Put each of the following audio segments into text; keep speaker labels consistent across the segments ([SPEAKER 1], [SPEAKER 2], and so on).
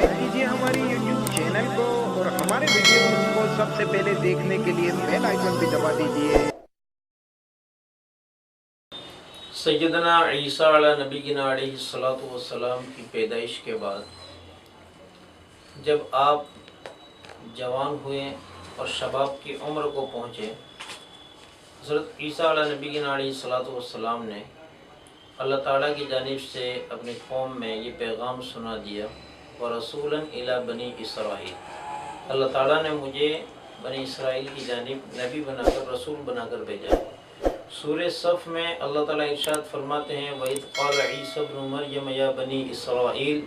[SPEAKER 1] Subscribe कीजिए हमारी YouTube channel को और हमारे वीडियोस को सबसे पहले देखने के लिए बेल आइकन भी दबा दीजिए।
[SPEAKER 2] सैयदना ईसा अला नबीना अलैहिस्सलातु वस्सलाम की पैदाइश के बाद जब आप जवान हुए और शबाब की उम्र को पहुँचे, हज़रत ईसा अला नबीना अलैहिस्सलातु वस्सलाम ने अल्लाह ताला की जानिब से अपनी कौम में ये पैगाम सुना दिया, व रसूलन इला बनी इसराइल, अल्लाह ताला ने मुझे बनी इसराइल की जानिब नबी बनाकर, रसूल बनाकर भेजा। सूरह सफ़ में अल्लाह ताला इरशाद फरमाते हैं, वइज़ क़ाल ईसा इब्न मरियम या बनी इसराइल,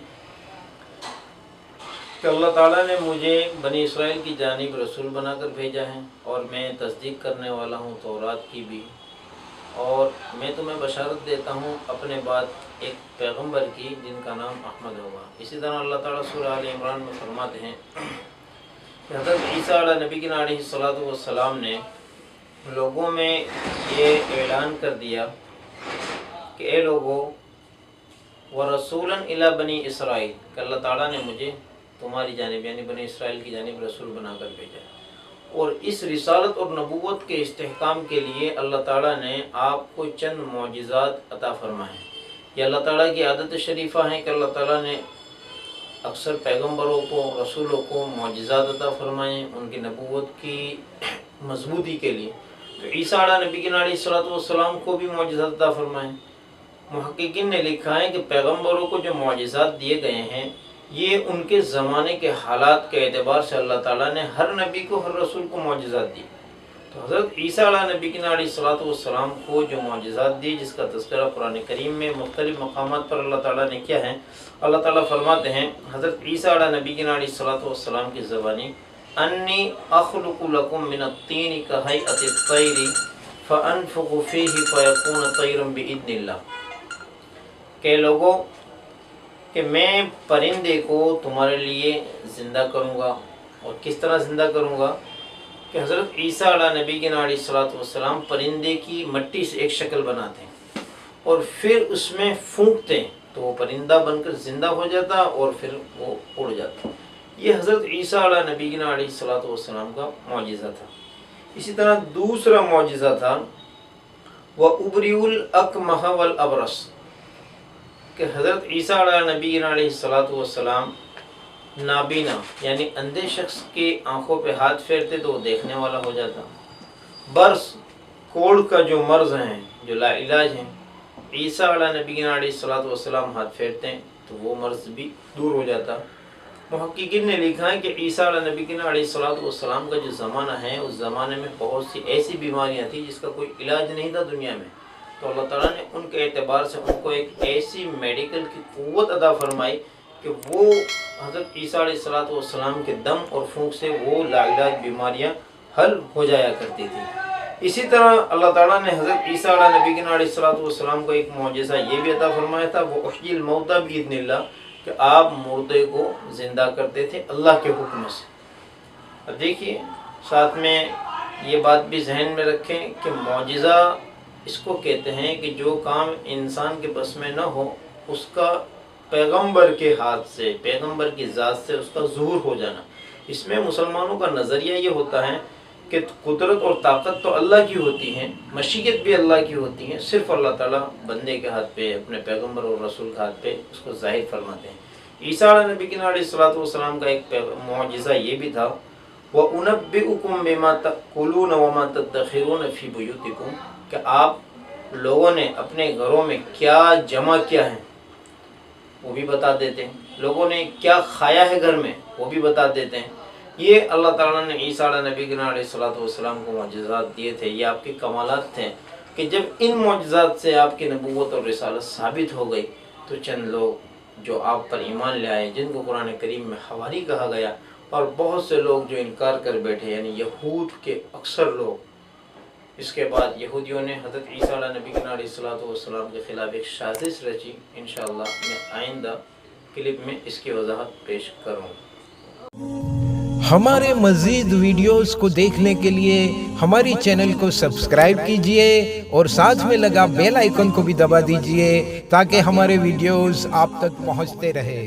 [SPEAKER 2] कि अल्लाह ताला ने मुझे बनी इसराइल की जानिब रसूल बनाकर भेजा है और मैं तस्दीक करने वाला हूँ तौरात की भी, और मैं तुम्हें बशारत देता हूँ अपने बाद एक पैगंबर की जिनका नाम अहमद होगा। इसी तरह अल्लाह ताला सूरह आल इमरान में फरमाते हैं कि हज़रत ईसा अला नबीना अलैहिस्सलातु वस्सलाम ने लोगों में ये ऐलान कर दिया कि ए लोगों, व रसूलन इला बनी इसराइल, कि अल्लाह ताला ने मुझे तुम्हारी जानिब यानी बनी इसराइल की जानिब रसूल बनाकर भेजा। और इस रिसालत और नबूवत के इस्तेहकाम के लिए अल्लाह ताला ने आपको चंद मौजिज़ात अता फरमाए। ये अल्लाह ताला की आदत शरीफा है कि अल्लाह ताला ने अक्सर पैगंबरों को, रसूलों को मौजिज़ात अता फरमाए उनकी नबूवत की मजबूती के लिए। तो ईसा अला नबीना अलैहिस्सलातु वस्सलाम को भी मौजिज़ात अता फरमाए। मुहक्किकीन ने लिखा है कि पैगंबरों को जो मौजिज़ात दिए गए हैं ये उनके ज़माने के हालात के एतबार से अल्लाह ताला ने हर नबी को, हर रसूल को मौजिज़ात दी। तो हज़रत ईसा अला नबीना अलैहिस्सलातु वस्सलाम को जो मौजिज़ात दी, जिसका तज़किरा कुरान करीम में मुख्तलिफ़ मकामात पर अल्लाह ताला ने किया है। अल्लाह ताला फरमाते हैं हज़रत ईसा अला नबीना अलैहिस्सलातु वस्सलाम की ज़बानी, अन्नी अख़्लुक़ु लकुम मिनत्तीनि कहैअतित तैरि फ़अन्फ़ुख़ु फ़ीहि फ़यकूनु तैरन बिइज़्निल्लाह, के लोगों कि मैं परिंदे को तुम्हारे लिए ज़िंदा करूँगा। और किस तरह ज़िंदा करूँगा कि हज़रत ईसा अला नबीना अलैहिस्सलातु वस्सलाम परिंदे की मट्टी से एक शक्ल बनाते हैं और फिर उसमें फूंकते हैं तो वो परिंदा बनकर ज़िंदा हो जाता और फिर वो उड़ जाता। ये हज़रत ईसा अला नबीना अलैहिस्सलातु वस्सलाम का मौजिज़ा था। इसी तरह दूसरा मौजिज़ा था व उबरिउल अकमह वल अबरस, कि हज़रत ईसा अला नबीना अलैहिस्सलातु वस्सलाम नाबीना यानी अंधे शख्स के आँखों पे हाथ फेरते तो वो देखने वाला हो जाता। बर्स कोढ़ का जो मर्ज़ है, जो लाइलाज है, ईसा अला नबीना अलैहिस्सलातु वस्सलाम हाथ फेरते हैं तो वो मर्ज़ भी दूर हो जाता। मुहक्किकीन ने लिखा है कि ईसा अला नबीना अलैहिस्सलातु वस्सलाम का जो ज़माना है उस ज़माने में बहुत सी ऐसी बीमारियाँ थी जिसका कोई इलाज नहीं था दुनिया में। तो अल्लाह ताला ने उनके एतबार से उनको एक ऐसी मेडिकल की क़ुव्वत अता फरमाई कि वो हज़रत ईसा अलैहिस्सलातु वस्सलाम के दम और फूंक से वो लाइलाज बीमारियां हल हो जाया करती थी। इसी तरह अल्लाह ताला ने हज़रत ईसा अला नबीना अलैहिस्सलातु वस्सलाम को एक मौजिज़ा ये भी अता फरमाया था, वो उहयिल मौता बिइज़्निल्लाह, कि आप मुर्दे को ज़िंदा करते थे अल्लाह के हुक्म से। अब देखिए, साथ में ये बात भी जहन में रखें कि मौजिज़ा इसको कहते हैं कि जो काम इंसान के बस में न हो उसका पैगंबर के हाथ से, पैगंबर की ज़ात से उसका ज़ुहूर हो जाना। इसमें मुसलमानों का नज़रिया ये होता है कि कुदरत और ताकत तो अल्लाह की होती है, मशीयत भी अल्लाह की होती है, सिर्फ अल्लाह ताला बंदे के हाथ पे, अपने पैगंबर और रसूल के हाथ पे उसको ज़ाहिर फरमाते हैं। ईसा अला नबीना अलैहिस्सलातु वस्सलाम का एक मौजिज़ा ये भी था, व उनब्बिउकुम बिमा तअकुलून व मा तदखिरून फी बुयूतिकुम, कि आप लोगों ने अपने घरों में क्या जमा किया है वो भी बता देते हैं, लोगों ने क्या खाया है घर में वो भी बता देते हैं। ये अल्लाह ताला ने ईसा अला नबीना अलैहिस्सलातु वस्सलाम को मौजिज़ात दिए थे, ये आपके कमालात थे कि जब इन मौजिज़ात से आपकी नबूवत और रिसालत साबित हो गई तो चंद लोग जो आप पर ईमान ले आए, जिनको कुरान करीम में हवारी कहा गया, और बहुत से लोग जो इनकार कर बैठे यानी यहूद के अक्सर लोग। इसके बाद यहूदियों ने हज़रत ईसा अला नबीना अलैहिस्सलातु वस्सलाम के ख़िलाफ़ एक साजिश रची। इंशाअल्लाह मैं आइंदा क्लिप में इसकी वजाहत पेश करूँगा।
[SPEAKER 3] हमारे मज़ीद वीडियोस को देखने के लिए हमारी चैनल को सब्सक्राइब कीजिए और साथ में लगा बेल आइकन को भी दबा दीजिए ताकि हमारे वीडियोस आप तक पहुंचते रहे।